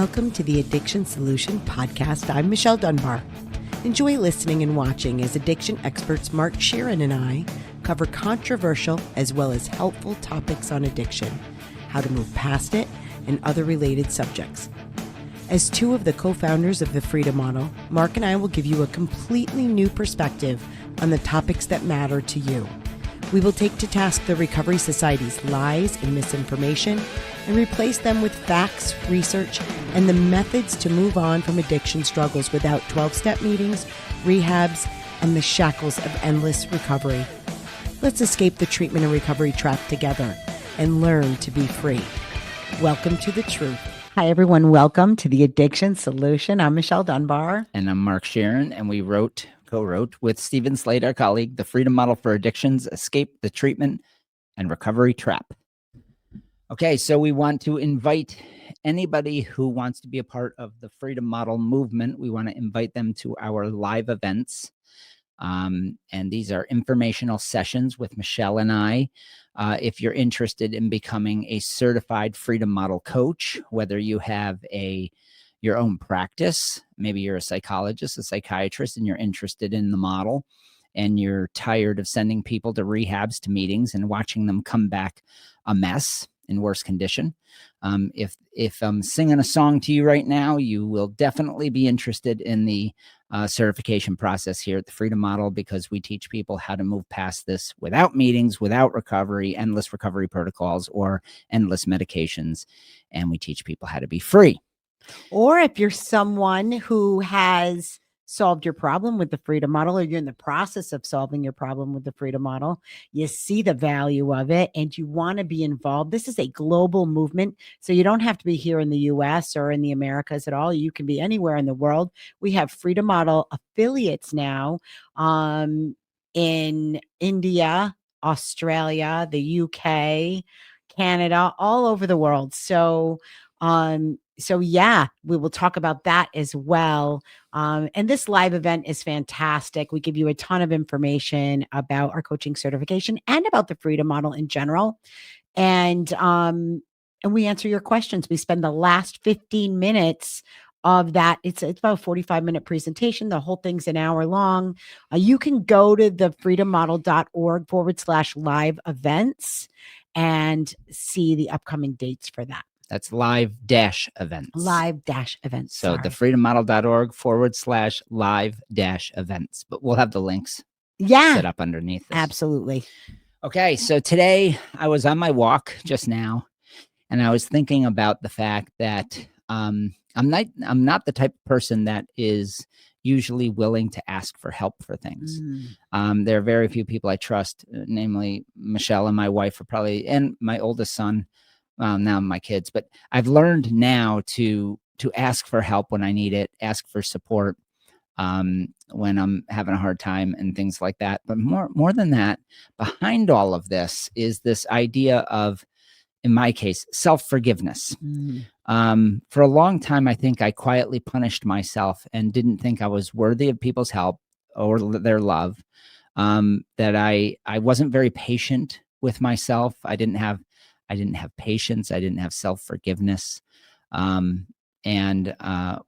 Welcome to the Addiction Solution Podcast. I'm Michelle Dunbar. Enjoy listening and watching as addiction experts Mark Sheeran and I cover controversial as well as helpful topics on addiction, how to move past it, and other related subjects. As two of the co-founders of the Freedom Model, Mark and I will give you a completely new perspective on the topics that matter to you. We will take to task the Recovery Society's lies and misinformation and replace them with facts, research, and the methods to move on from addiction struggles without 12-step meetings, rehabs, and the shackles of endless recovery. Let's escape the treatment and recovery trap together and learn to be free. Welcome to the truth. Hi, everyone. Welcome to the Addiction Solution. I'm Michelle Dunbar. And I'm Mark Sheeran, and we co-wrote with Stephen Slade, our colleague, The Freedom Model for Addictions, Escape the Treatment and Recovery Trap. Okay, so we want to invite anybody who wants to be a part of the Freedom Model movement. We want to invite them to our live events. And these are informational sessions with Michelle and I. If you're interested in becoming a certified Freedom Model coach, whether you have your own practice, maybe you're a psychologist, a psychiatrist, and you're interested in the model, and you're tired of sending people to rehabs, to meetings, and watching them come back a mess, in worse condition. If I'm singing a song to you right now, you will definitely be interested in the certification process here at the Freedom Model, because we teach people how to move past this without meetings, without recovery, endless recovery protocols, or endless medications. And we teach people how to be free. Or if you're someone who has solved your problem with the Freedom Model, or you're in the process of solving your problem with the Freedom Model, you see the value of it and you want to be involved. This is a global movement, so you don't have to be here in the US or in the Americas at all. You can be anywhere in the world. We have Freedom Model affiliates now in India, Australia, the UK, Canada, all over the world. So yeah, we will talk about that as well. And this live event is fantastic. We give you a ton of information about our coaching certification and about the Freedom Model in general. And we answer your questions. We spend the last 15 minutes of that. It's about a 45-minute presentation. The whole thing's an hour long. You can go to the freedommodel.org/live events and see the upcoming dates for that. That's live-events. Live-events. So the freedommodel.org/live-events. But we'll have the links set up underneath this. Absolutely. Okay, so today I was on my walk just now, and I was thinking about the fact that I'm not the type of person that is usually willing to ask for help for things. There are very few people I trust, namely Michelle and my wife and my oldest son. Now my kids, but I've learned now to ask for help when I need it, ask for support when I'm having a hard time and things like that. But more than that, behind all of this is this idea of, in my case, self-forgiveness. For a long time, I think I quietly punished myself and didn't think I was worthy of people's help or their love. That I wasn't very patient with myself. I didn't have patience. I didn't have self-forgiveness,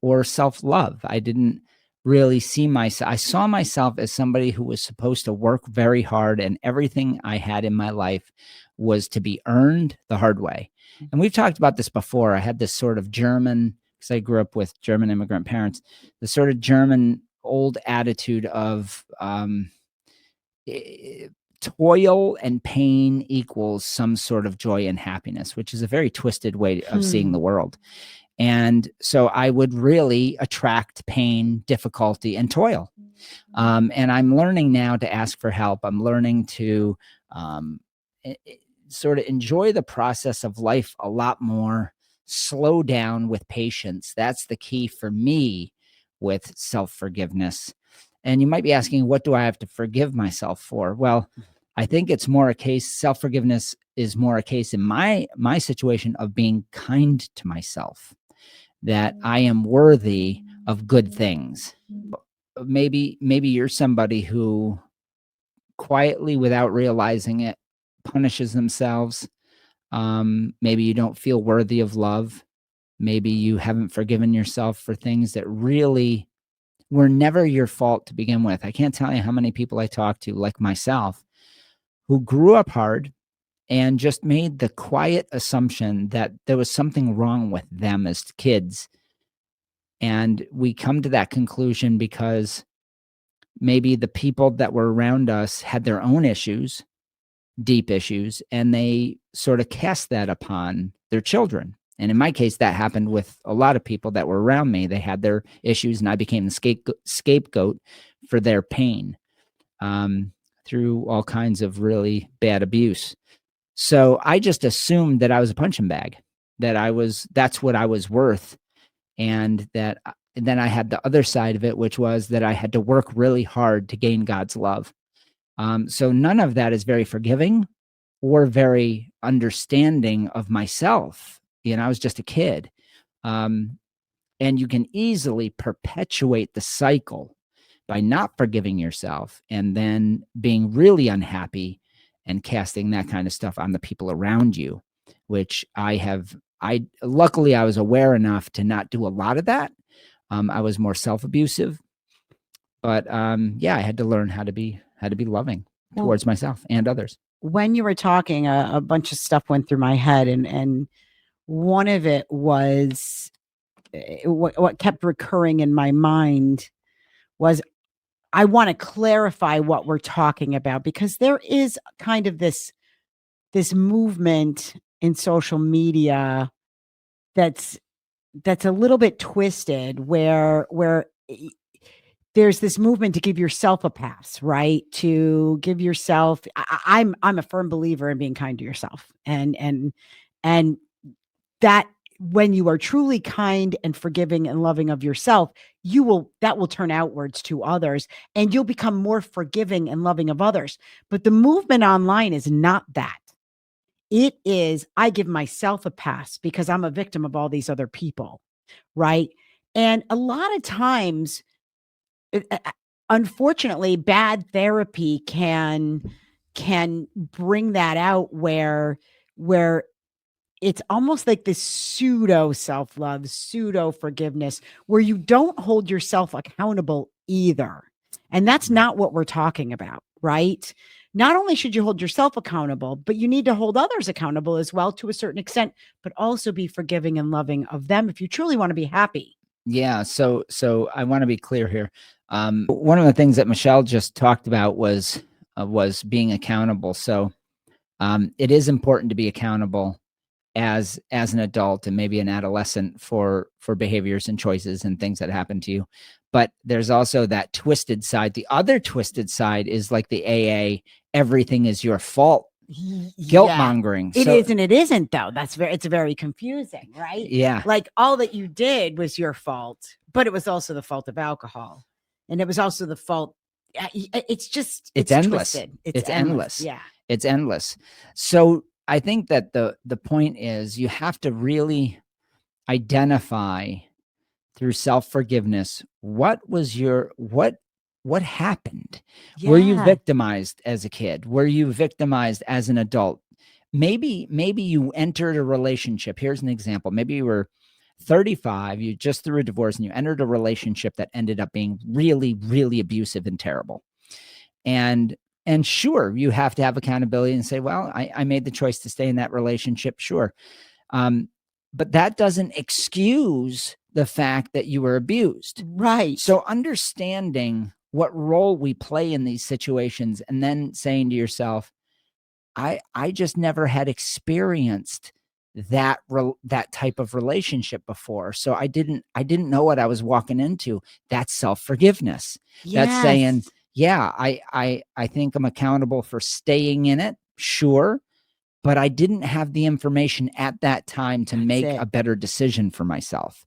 or self-love. I didn't really see myself. I saw myself as somebody who was supposed to work very hard, and everything I had in my life was to be earned the hard way. And we've talked about this before. I had this sort of German, because I grew up with German immigrant parents, the sort of German old attitude of toil and pain equals some sort of joy and happiness, which is a very twisted way of seeing the world. And so I would really attract pain, difficulty, and toil. And I'm learning now to ask for help. I'm learning to sort of enjoy the process of life a lot more, slow down with patience. That's the key for me with self-forgiveness. And you might be asking, what do I have to forgive myself for? Well, I think it's more a case, self-forgiveness is more a case in my situation of being kind to myself, that I am worthy of good things. Maybe you're somebody who quietly, without realizing it, punishes themselves. Maybe you don't feel worthy of love. Maybe you haven't forgiven yourself for things that really were never your fault to begin with. I can't tell you how many people I talk to, like myself, who grew up hard and just made the quiet assumption that there was something wrong with them as kids. And we come to that conclusion because maybe the people that were around us had their own issues, deep issues, and they sort of cast that upon their children. And in my case, that happened with a lot of people that were around me. They had their issues, and I became the scapegoat for their pain through all kinds of really bad abuse. So I just assumed that I was a punching bag, that's what I was worth. And then I had the other side of it, which was that I had to work really hard to gain God's love. So none of that is very forgiving or very understanding of myself. I was just a kid. And you can easily perpetuate the cycle by not forgiving yourself and then being really unhappy and casting that kind of stuff on the people around you, which luckily I was aware enough to not do a lot of that. I was more self-abusive, but I had to learn how to be loving towards myself and others. When you were talking, a bunch of stuff went through my head, and one of it was what kept recurring in my mind was, I want to clarify what we're talking about, because there is kind of this movement in social media that's a little bit twisted, where there's this movement to give yourself a pass, right? To give yourself, I'm a firm believer in being kind to yourself, and that when you are truly kind and forgiving and loving of yourself, that will turn outwards to others, and you'll become more forgiving and loving of others. But the movement online is not that. It is, I give myself a pass because I'm a victim of all these other people, right? And a lot of times, unfortunately, bad therapy can bring that out, where it's almost like this pseudo self-love, pseudo forgiveness, where you don't hold yourself accountable either. And that's not what we're talking about, right? Not only should you hold yourself accountable, but you need to hold others accountable as well, to a certain extent, but also be forgiving and loving of them if you truly want to be happy. Yeah. So I want to be clear here. One of the things that Michelle just talked about was being accountable. So it is important to be accountable as an adult and maybe an adolescent for behaviors and choices and things that happen to you. But there's also that twisted side. The other twisted side is like the AA, everything is your fault, guilt mongering. It is and it isn't, though. It's very confusing, right? Yeah. Like, all that you did was your fault, but it was also the fault of alcohol. And it was also the fault. It's endless. Twisted. It's endless. Yeah. It's endless. So I think that the point is, you have to really identify through self-forgiveness, what happened? Yeah. Were you victimized as a kid? Were you victimized as an adult? Maybe you entered a relationship. Here's an example. Maybe you were 35, you just threw a divorce, and you entered a relationship that ended up being really, really abusive and terrible. And sure, you have to have accountability and say, well, I made the choice to stay in that relationship. Sure. But that doesn't excuse the fact that you were abused. Right. So understanding what role we play in these situations, and then saying to yourself, I just never had experienced that type of relationship before. So I didn't know what I was walking into. That's self-forgiveness. Yes. That's saying, yeah, I think I'm accountable for staying in it. Sure. But I didn't have the information at that time to make a better decision for myself.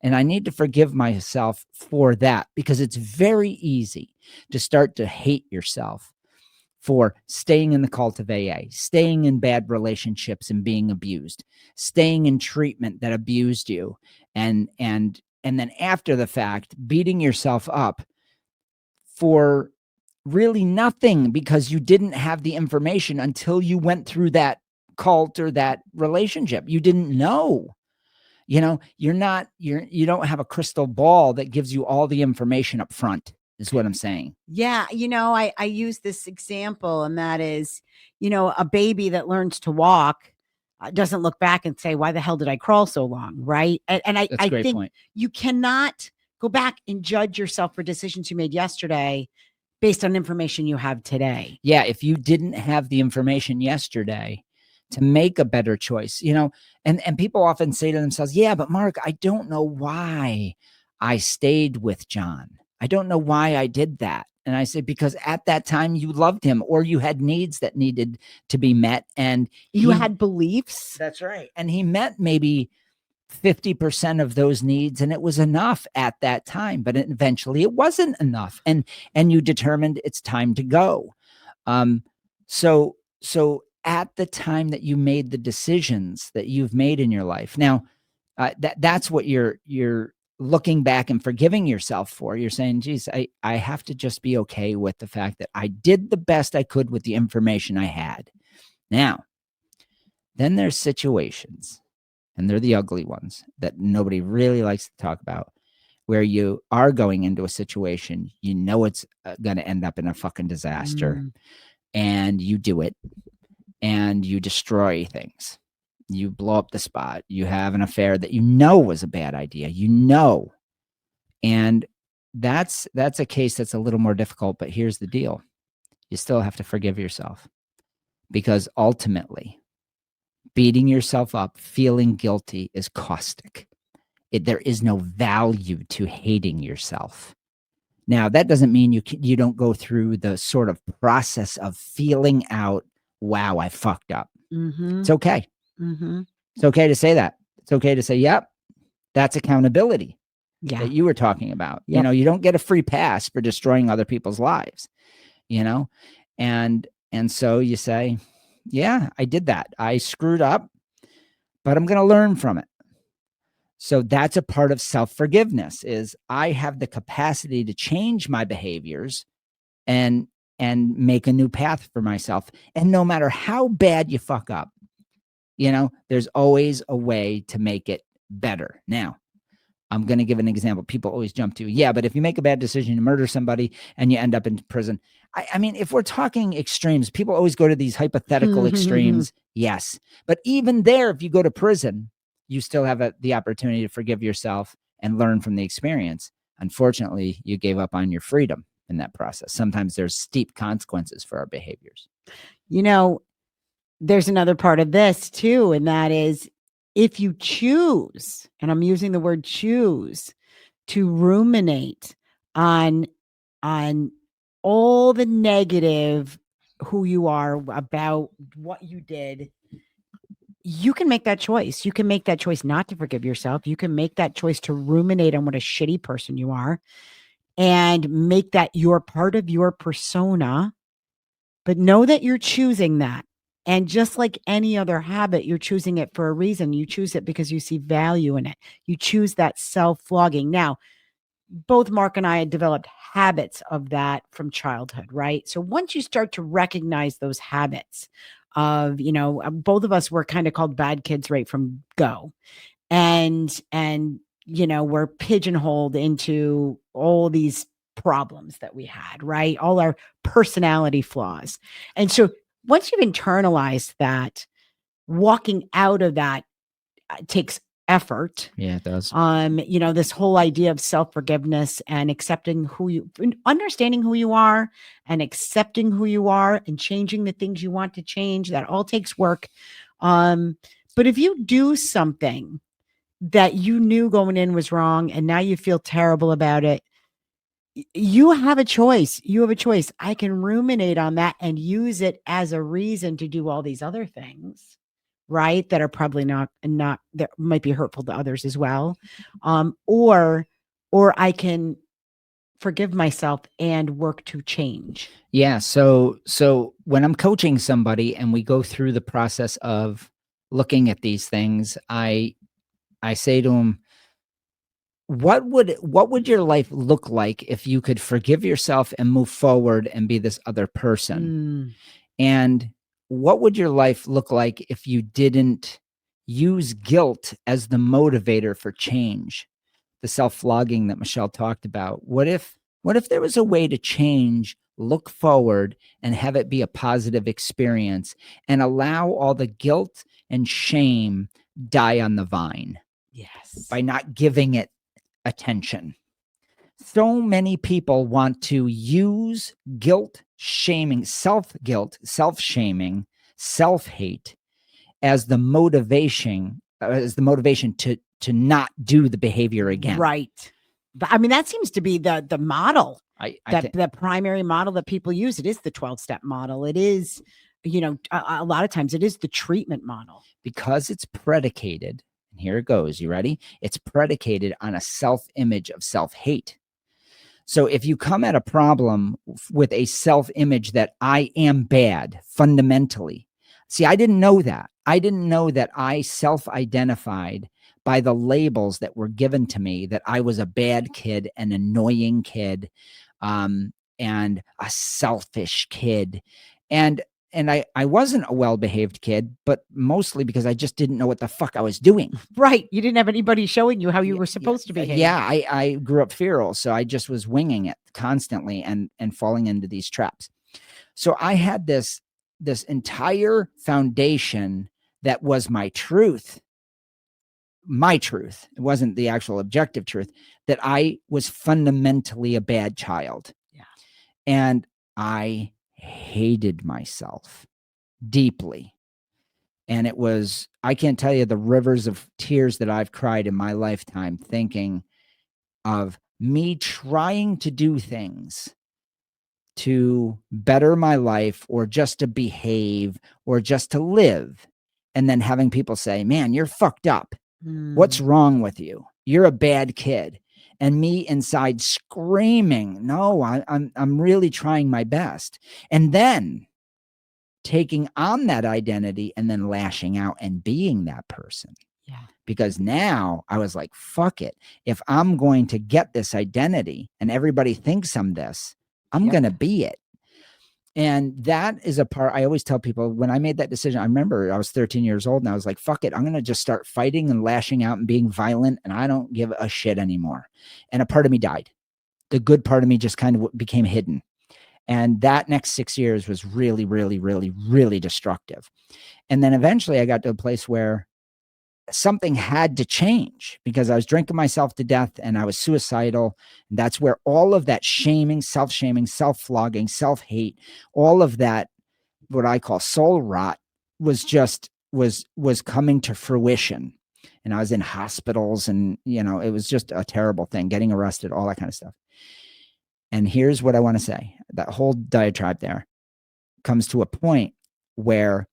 And I need to forgive myself for that, because it's very easy to start to hate yourself for staying in the cult of AA, staying in bad relationships and being abused, staying in treatment that abused you, and then after the fact, beating yourself up for really nothing, because you didn't have the information until you went through that cult or that relationship. You didn't know. You know, you don't have a crystal ball that gives you all the information up front, is what I'm saying. Yeah, I use this example, and that is, a baby that learns to walk doesn't look back and say, "Why the hell did I crawl so long?" Right? And I, That's a I great think point. you cannot go back and judge yourself for decisions you made yesterday based on information you have today. Yeah, if you didn't have the information yesterday to make a better choice, and people often say to themselves, yeah, but Mark, I don't know why I stayed with John. I don't know why I did that. And I say, because at that time you loved him, or you had needs that needed to be met. And You had beliefs. That's right. And he met maybe 50% of those needs, and it was enough at that time, but eventually it wasn't enough. And you determined it's time to go. So at the time that you made the decisions that you've made in your life, now that's what you're looking back and forgiving yourself for. You're saying, geez, I have to just be okay with the fact that I did the best I could with the information I had. Now, then there's situations, and they're the ugly ones that nobody really likes to talk about, where you are going into a situation, it's going to end up in a fucking disaster, and you do it, and you destroy things. You blow up the spot. You have an affair that was a bad idea, and that's a case that's a little more difficult. But here's the deal. You still have to forgive yourself, because ultimately beating yourself up, feeling guilty is caustic. There is no value to hating yourself. Now, that doesn't mean you don't go through the sort of process of feeling out, wow, I fucked up. It's okay. It's okay to say that. It's okay to say, yep, that's accountability that you were talking about. Yep. You don't get a free pass for destroying other people's lives, and so you say, yeah, I did that. I screwed up, but I'm going to learn from it. So that's a part of self-forgiveness, is I have the capacity to change my behaviors and make a new path for myself. And no matter how bad you fuck up, there's always a way to make it better. Now, I'm going to give an example. People always jump to, yeah, but if you make a bad decision to murder somebody and you end up in prison. I mean, if we're talking extremes, people always go to these hypothetical extremes. Yes. But even there, if you go to prison, you still have the opportunity to forgive yourself and learn from the experience. Unfortunately, you gave up on your freedom in that process. Sometimes there's steep consequences for our behaviors. There's another part of this too, and that is, if you choose, and I'm using the word choose, to ruminate on all the negative who you are about what you did, you can make that choice. You can make that choice not to forgive yourself. You can make that choice to ruminate on what a shitty person you are and make that your part of your persona. But know that you're choosing that. And just like any other habit, you're choosing it for a reason. You choose it because you see value in it. You choose that self-flogging. Now, both Mark and I had developed habits of that from childhood, right? So once you start to recognize those habits of, both of us were kind of called bad kids right from go. And we're pigeonholed into all these problems that we had, right? All our personality flaws. And so once you've internalized that, walking out of that takes effort. Yeah, it does. This whole idea of self-forgiveness and understanding who you are and accepting who you are and changing the things you want to change, that all takes work. But if you do something that you knew going in was wrong and now you feel terrible about it, you have a choice. You have a choice. I can ruminate on that and use it as a reason to do all these other things, right? That are probably not that might be hurtful to others as well. Or I can forgive myself and work to change. Yeah. So when I'm coaching somebody and we go through the process of looking at these things, I say to them, what would your life look like if you could forgive yourself and move forward and be this other person? And what would your life look like if you didn't use guilt as the motivator for change, the self-flogging that Michelle talked about. What if there was a way to change, look forward, and have it be a positive experience, and allow all the guilt and shame die on the vine Yes. by not giving it attention? So many people want to use guilt, shaming, self-guilt, self-shaming, self-hate as the motivation to not do the behavior again. Right. But I mean, that seems to be the model, I the primary model that people use. It is the 12-step model. It is, a lot of times it is the treatment model. Because it's predicated, and here it goes, you ready? It's predicated on a self-image of self-hate. So if you come at a problem with a self-image that I am bad fundamentally, see, I didn't know that. I didn't know that I self-identified by the labels that were given to me, that I was a bad kid, an annoying kid, and a selfish kid. And I wasn't a well-behaved kid, but mostly because I just didn't know what the fuck I was doing. Right. You didn't have anybody showing you how you were supposed to behave. Yeah, I grew up feral, so I just was winging it constantly and falling into these traps. So I had this entire foundation that was my truth. My truth. It wasn't the actual objective truth, that I was fundamentally a bad child. Yeah. And I hated myself deeply. And it was, I can't tell you the rivers of tears that I've cried in my lifetime thinking of me trying to do things to better my life, or just to behave, or just to live. And then having people say, man, you're fucked up. What's wrong with you? You're a bad kid. And me inside screaming, no, I'm really trying my best. And then taking on that identity and then lashing out and being that person. Yeah. Because now I was like, fuck it. If I'm going to get this identity and everybody thinks I'm this, I'm going to be it. And that is a part I always tell people. When I made that decision, I remember I was 13 years old and I was like, fuck it. I'm going to just start fighting and lashing out and being violent. And I don't give a shit anymore. And a part of me died. The good part of me just kind of became hidden. And that next 6 years was really, really, really, really destructive. And then eventually I got to a place where something had to change, because I was drinking myself to death and I was suicidal. And that's where all of that shaming, self-flogging, self-hate, all of that, what I call soul rot, was coming to fruition. And I was in hospitals, and, it was just a terrible thing, getting arrested, all that kind of stuff. And here's what I want to say. That whole diatribe there comes to a point where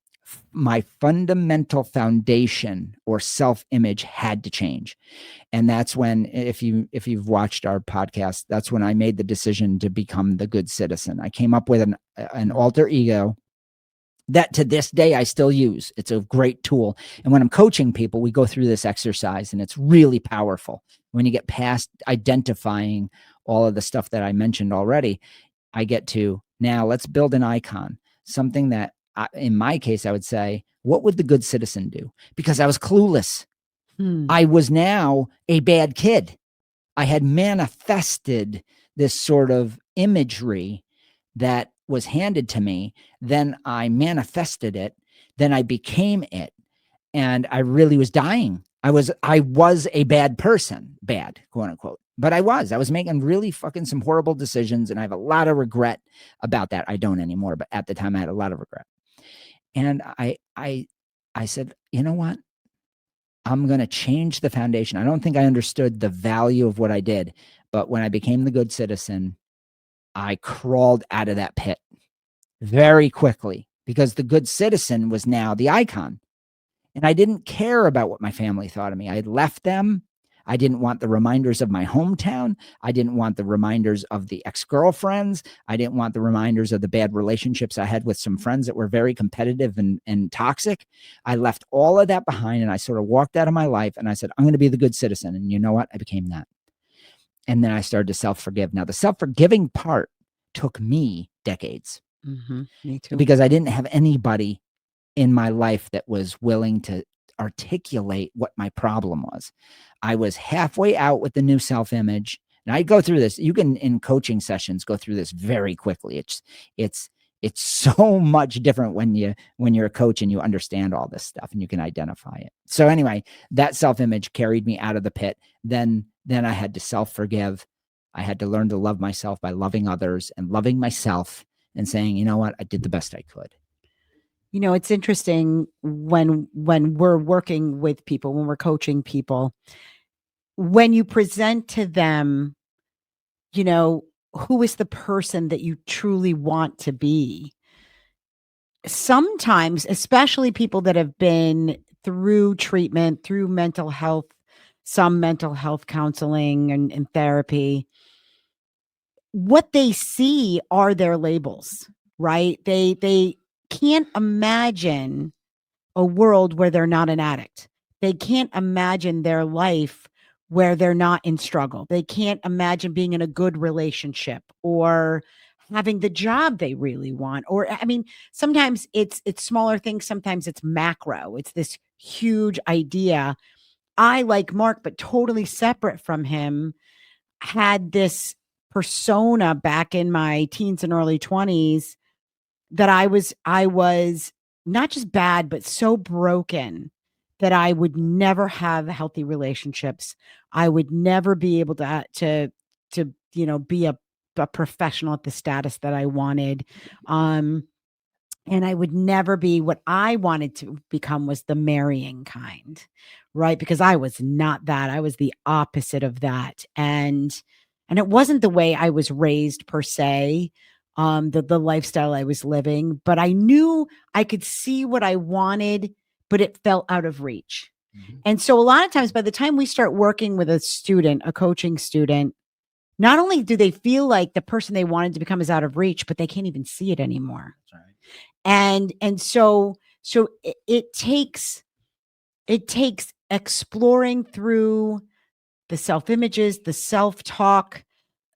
my fundamental foundation or self-image had to change. And that's when, if you've watched our podcast, that's when I made the decision to become the good citizen. I came up with an alter ego that to this day I still use. It's a great tool. And when I'm coaching people, we go through this exercise, and it's really powerful. When you get past identifying all of the stuff that I mentioned already, I get to, now let's build an icon, something that, in my case, I would say, what would the good citizen do? Because I was clueless. I was now a bad kid. I had manifested this sort of imagery that was handed to me. Then I manifested it. Then I became it. And I really was dying. I was a bad person, bad, quote unquote. But I was making really fucking some horrible decisions. And I have a lot of regret about that. I don't anymore. But at the time I had a lot of regret. And I said, you know what? I'm going to change the foundation. I don't think I understood the value of what I did. But when I became the good citizen, I crawled out of that pit very quickly, because the good citizen was now the icon. And I didn't care about what my family thought of me. I had left them. I didn't want the reminders of my hometown. I didn't want the reminders of the ex-girlfriends. I didn't want the reminders of the bad relationships I had with some friends that were very competitive and toxic. I left all of that behind, and I sort of walked out of my life, and I said, I'm going to be the good citizen. And you know what? I became that. And then I started to self-forgive. Now, the self-forgiving part took me decades. Me too. Because I didn't have anybody in my life that was willing to articulate what my problem was. I was halfway out with the new self-image. And I go through this. You can, in coaching sessions, go through this very quickly. It's so much different when you're a coach and you understand all this stuff and you can identify it. So anyway, that self-image carried me out of the pit. Then I had to self-forgive. I had to learn to love myself by loving others and loving myself and saying, you know what, I did the best I could. You know, it's interesting when we're working with people, when we're coaching people, when you present to them, you know, who is the person that you truly want to be. Sometimes, especially people that have been through treatment, through mental health, some mental health counseling and therapy, what they see are their labels, right? They can't imagine a world where they're not an addict. They can't imagine their life where they're not in struggle. They can't imagine being in a good relationship or having the job they really want. Or I mean, sometimes it's smaller things, sometimes it's macro. It's this huge idea. I, like Mark, but totally separate from him, had this persona back in my teens and early 20s that I was not just bad, but so broken that I would never have healthy relationships. I would never be able to be a professional at the status that I wanted. And I would never be what I wanted to become, was the marrying kind, right? Because I was not that. I was the opposite of that. And it wasn't the way I was raised per se, the lifestyle I was living, but I knew I could see what I wanted, but it felt out of reach. Mhm. And so a lot of times by the time we start working with a student, a coaching student, not only do they feel like the person they wanted to become is out of reach, but they can't even see it anymore. That's right. And so it takes exploring through the self images, the self talk,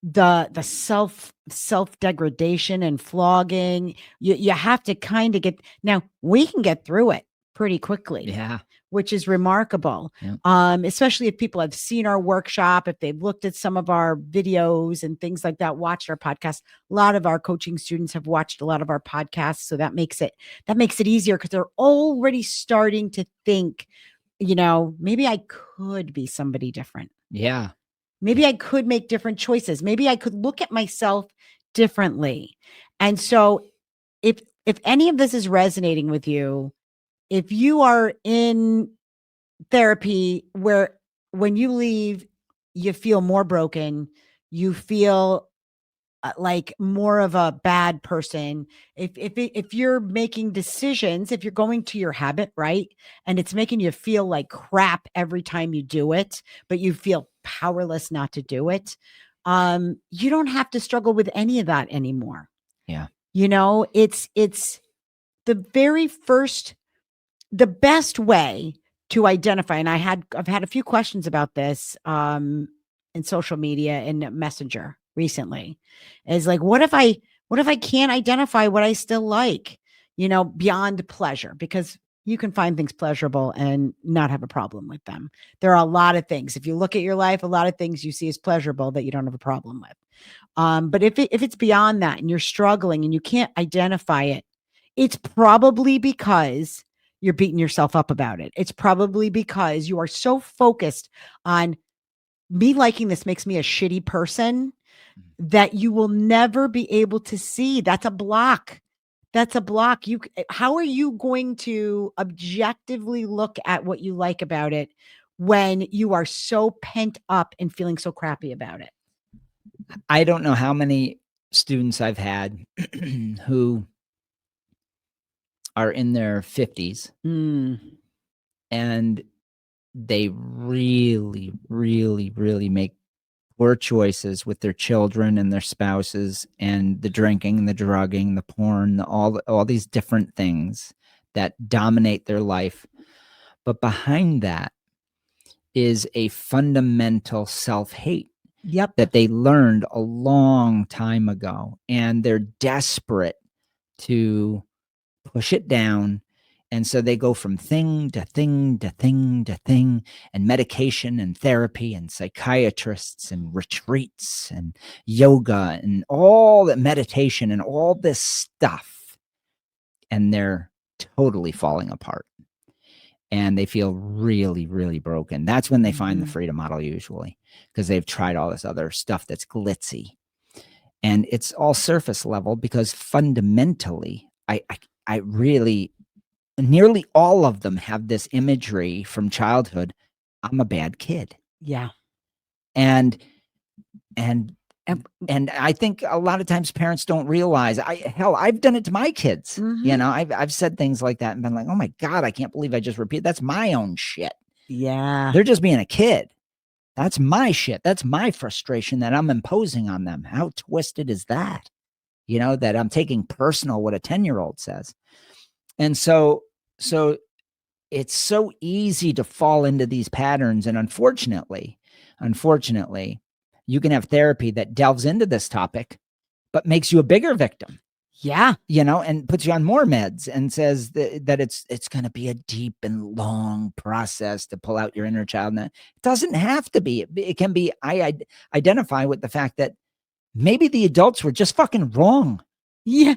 the self degradation and flogging. You have to kind of get, now we can get through it pretty quickly. Yeah. Which is remarkable. Yeah. Especially if people have seen our workshop, if they've looked at some of our videos and things like that, watched our podcast. A lot of our coaching students have watched a lot of our podcasts. So that makes it easier, because they're already starting to think, maybe I could be somebody different. Yeah. Maybe I could make different choices. Maybe I could look at myself differently. And so if any of this is resonating with you, if you are in therapy where when you leave, you feel more broken, you feel like more of a bad person. If you're making decisions, if you're going to your habit, right, and it's making you feel like crap every time you do it, but you feel powerless not to do it, you don't have to struggle with any of that anymore. Yeah. It's the best way to identify, and I've had a few questions about this in social media and Messenger recently, is like, what if I can't identify what I still like, beyond pleasure? Because you can find things pleasurable and not have a problem with them. There are a lot of things, if you look at your life, a lot of things you see as pleasurable that you don't have a problem with. But if it's beyond that and you're struggling and you can't identify it, it's probably because you're beating yourself up about it. It's probably because you are so focused on, me liking this makes me a shitty person, that you will never be able to see. That's a block. That's a block. How are you going to objectively look at what you like about it when you are so pent up and feeling so crappy about it? I don't know how many students I've had who are in their 50s and they really, really, really make poor choices with their children and their spouses, and the drinking, the drugging, the porn, all these different things that dominate their life. But behind that is a fundamental self-hate. Yep. That they learned a long time ago, and they're desperate to push it down And so they go from thing to thing to thing to thing, and medication and therapy and psychiatrists and retreats and yoga and all that meditation and all this stuff. And they're totally falling apart. And they feel really, really broken. That's when they find the freedom model usually, because they've tried all this other stuff that's glitzy. And it's all surface level because fundamentally, I really, nearly all of them have this imagery from childhood. I'm a bad kid. Yeah. And I think a lot of times parents don't realize, I've done it to my kids. You know, I've said things like that and been like, oh my God, I can't believe I just repeated. That's my own shit. Yeah. They're just being a kid. That's my shit. That's my frustration that I'm imposing on them. How twisted is that? You know, that I'm taking personal what a 10-year-old says. And so it's so easy to fall into these patterns. And unfortunately, you can have therapy that delves into this topic, but makes you a bigger victim. Yeah. You know, and puts you on more meds and says that it's going to be a deep and long process to pull out your inner child. And it doesn't have to be. It can be, I identify with the fact that maybe the adults were just fucking wrong. Yeah.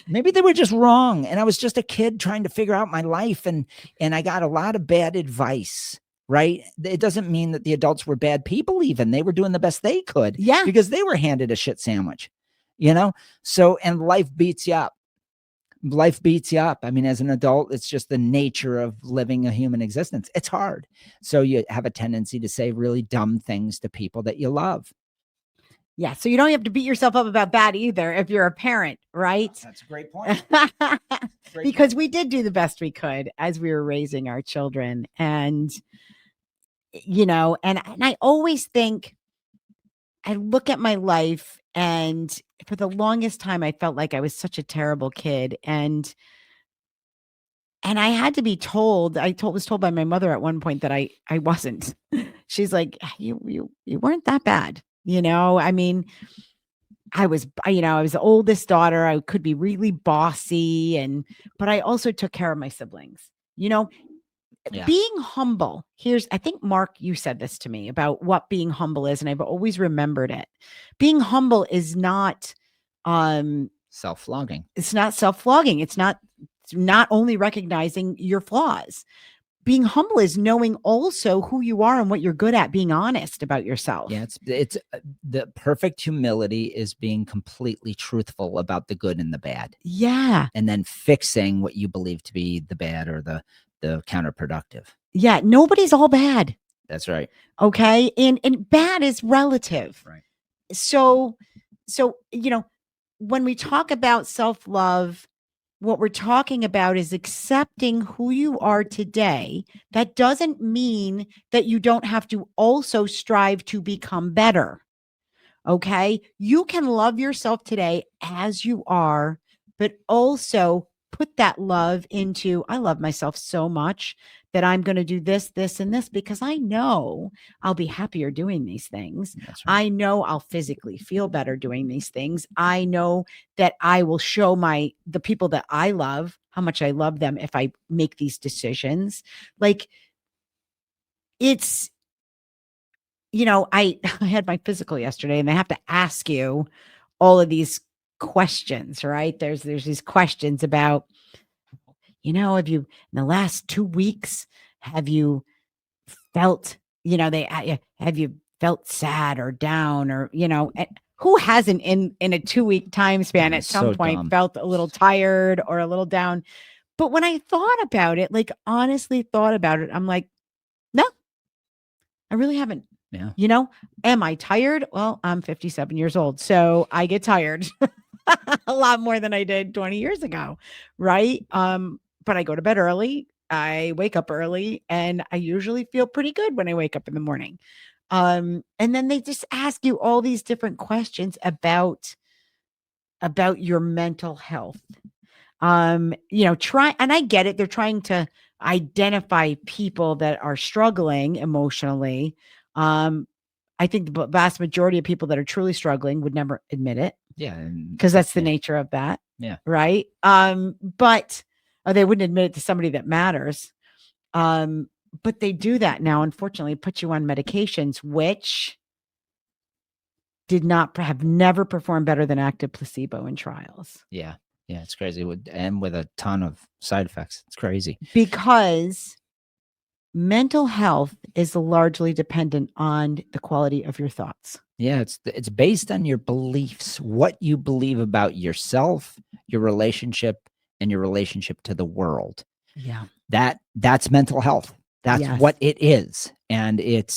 Maybe they were just wrong. And I was just a kid trying to figure out my life. And I got a lot of bad advice, right? It doesn't mean that the adults were bad people even. They were doing the best they could. Yeah. Because they were handed a shit sandwich, you know? So, and life beats you up. Life beats you up. I mean, as an adult, it's just the nature of living a human existence. It's hard. So you have a tendency to say really dumb things to people that you love. Yeah. So you don't have to beat yourself up about that either if you're a parent, right? That's a great point. Because we did do the best we could as we were raising our children. And, you know, and I always think, I look at my life, and for the longest time, I felt like I was such a terrible kid. And I had to be told, was told by my mother at one point that I wasn't. She's like, you weren't that bad. You know, I mean, I was the oldest daughter. I could be really bossy, but I also took care of my siblings, you know. Yeah. Being humble. I think, Mark, you said this to me about what being humble is, and I've always remembered it. Being humble is not self-flogging. It's not self-flogging. It's not only recognizing your flaws. Being humble is knowing also who you are and what you're good at, being honest about yourself. Yeah, it's the perfect humility is being completely truthful about the good and the bad. Yeah. And then fixing what you believe to be the bad or the counterproductive. Yeah, nobody's all bad. That's right. Okay? And bad is relative. Right. So, you know, when we talk about self-love, what we're talking about is accepting who you are today. That doesn't mean that you don't have to also strive to become better. Okay? You can love yourself today as you are, but also put that love into, I love myself so much that I'm going to do this, this, and this, because I know I'll be happier doing these things. That's right. I know I'll physically feel better doing these things. I know that I will show the people that I love how much I love them if I make these decisions. Like, it's, you know, I had my physical yesterday, and they have to ask you all of these questions, right? There's these questions about, you know, have you, in the last 2 weeks, have you felt, you know, have you felt sad or down, or, you know, who hasn't in a 2-week time span at some point felt a little tired or a little down? But when I thought about it, like honestly thought about it, I'm like, no, I really haven't. Yeah. You know, am I tired? Well, I'm 57 years old, so I get tired a lot more than I did 20 years ago. Right. But I go to bed early. I wake up early, and I usually feel pretty good when I wake up in the morning. And then they just ask you all these different questions about your mental health. You know, and I get it. They're trying to identify people that are struggling emotionally. I think the vast majority of people that are truly struggling would never admit it. Yeah. Because that's the nature of that. Yeah. Right. But or they wouldn't admit it to somebody that matters. But they do that now, unfortunately, put you on medications, which have never performed better than active placebo in trials. Yeah. Yeah. It's crazy. And with a ton of side effects. It's crazy. Because mental health is largely dependent on the quality of your thoughts. Yeah, it's based on your beliefs, what you believe about yourself, your relationship, and your relationship to the world. Yeah. That's mental health. That's Yes. what it is. And it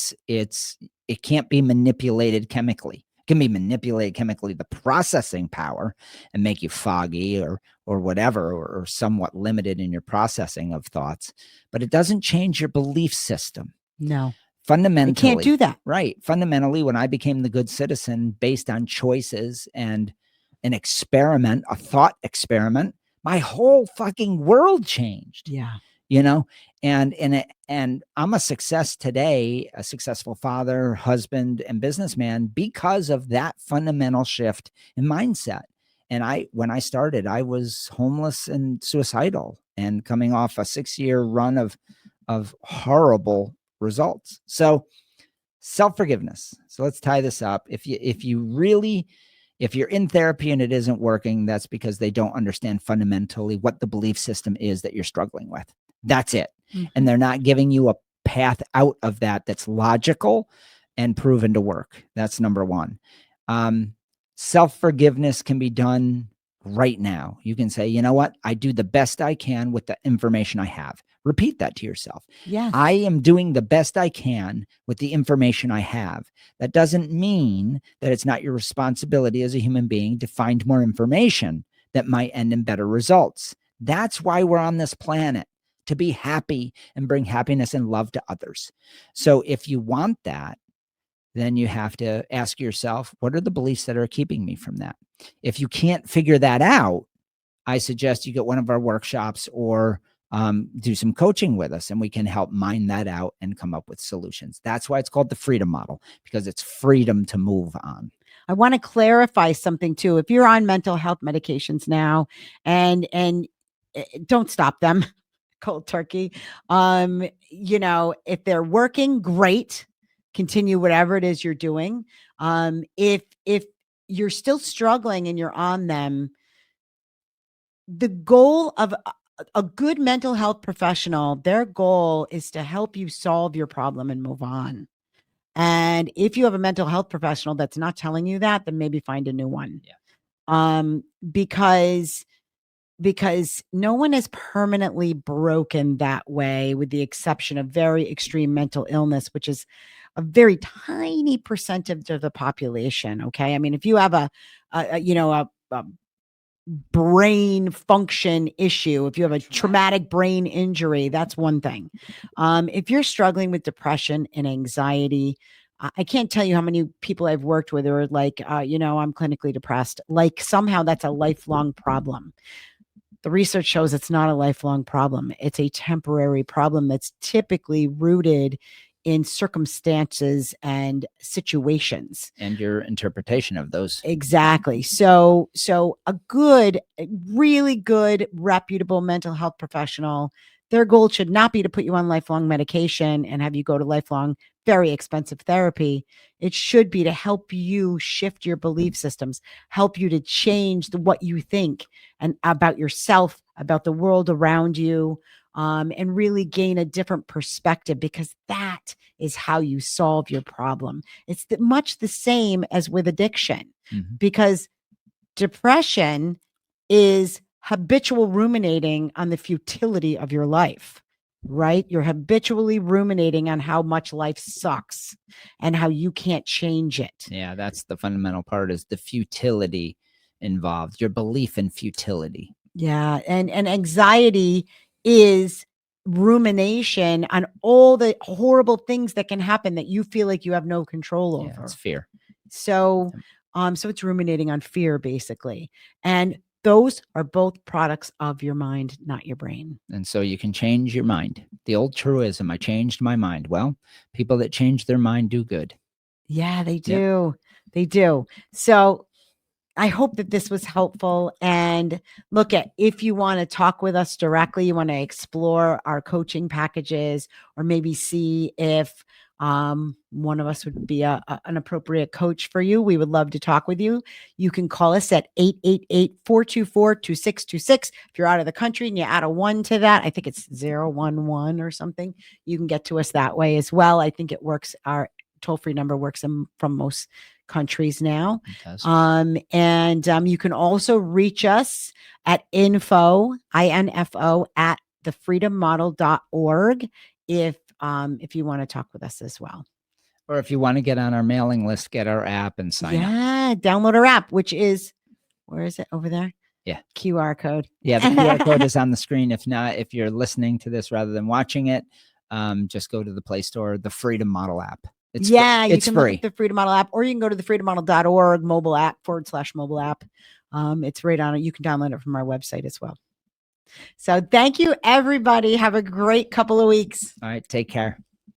can't be manipulated chemically. It can be manipulated chemically, the processing power, and make you foggy or whatever, or somewhat limited in your processing of thoughts. But it doesn't change your belief system. No. Fundamentally, It can't do that. Right. Fundamentally, when I became the good citizen based on choices and an experiment, a thought experiment, my whole fucking world changed. Yeah. You know, and I'm a success today, a successful father, husband, and businessman because of that fundamental shift in mindset. And when I started, I was homeless and suicidal and coming off a 6-year run of horrible results. So self-forgiveness. So let's tie this up. If you're in therapy and it isn't working, that's because they don't understand fundamentally what the belief system is that you're struggling with. That's it. Mm-hmm. And they're not giving you a path out of that that's logical and proven to work. That's number one. Self-forgiveness can be done right now. You can say, you know what? I do the best I can with the information I have. Repeat that to yourself. Yes. I am doing the best I can with the information I have. That doesn't mean that it's not your responsibility as a human being to find more information that might end in better results. That's why we're on this planet, to be happy and bring happiness and love to others. So if you want that, then you have to ask yourself, what are the beliefs that are keeping me from that? If you can't figure that out, I suggest you get one of our workshops or do some coaching with us, and we can help mine that out and come up with solutions. That's why it's called the freedom model, because it's freedom to move on. I want to clarify something too. If you're on mental health medications now, and don't stop them cold turkey. If they're working, great. Continue whatever it is you're doing. If you're still struggling and you're on them, the goal of a good mental health professional, their goal is to help you solve your problem and move on. And if you have a mental health professional that's not telling you that, then maybe find a new one. Yeah. Because no one is permanently broken that way, with the exception of very extreme mental illness, which is a very tiny percentage of the population. Okay. I mean, if you have a brain function issue, if you have a traumatic brain injury, that's one thing. If you're struggling with depression and anxiety, I can't tell you how many people I've worked with who are like, I'm clinically depressed. Like somehow that's a lifelong problem. The research shows it's not a lifelong problem. It's a temporary problem that's typically rooted in circumstances and situations. And your interpretation of those. Exactly. So a really good, reputable mental health professional, their goal should not be to put you on lifelong medication and have you go to lifelong, very expensive therapy. It should be to help you shift your belief systems, help you to change what you think and about yourself, about the world around you, and really gain a different perspective, because that is how you solve your problem. It's much the same as with addiction, because depression is habitual ruminating on the futility of your life, right? You're habitually ruminating on how much life sucks and how you can't change it. Yeah, that's the fundamental part, is the futility involved, your belief in futility. Yeah, and anxiety is rumination on all the horrible things that can happen that you feel like you have no control over. Yeah, it's fear. So it's ruminating on fear, basically. And those are both products of your mind, not your brain. And so you can change your mind. The old truism, I changed my mind. Well, people that change their mind do good. Yeah, they do. Yep. They do. So I hope that this was helpful. And look, at if you want to talk with us directly, you want to explore our coaching packages, or maybe see if one of us would be an appropriate coach for you, we would love to talk with you. You can call us at 888-424-2626. If you're out of the country and you add a 1 to that, I think it's 011 or something, you can get to us that way as well. I think it works. Our toll-free number works from most countries now. And you can also reach us at info at thefreedommodel.org if you want to talk with us as well. Or if you want to get on our mailing list, get our app and sign up. Yeah, download our app, which is, where is it? Over there? Yeah. QR code. Yeah, the QR code is on the screen. If not, if you're listening to this rather than watching it, just go to the Play Store, the Freedom Model app. You can free. Look at the Freedom Model app, or you can go to the freedommodel.org mobile app /mobile app. It's right on it. You can download it from our website as well. So thank you, everybody. Have a great couple of weeks. All right. Take care.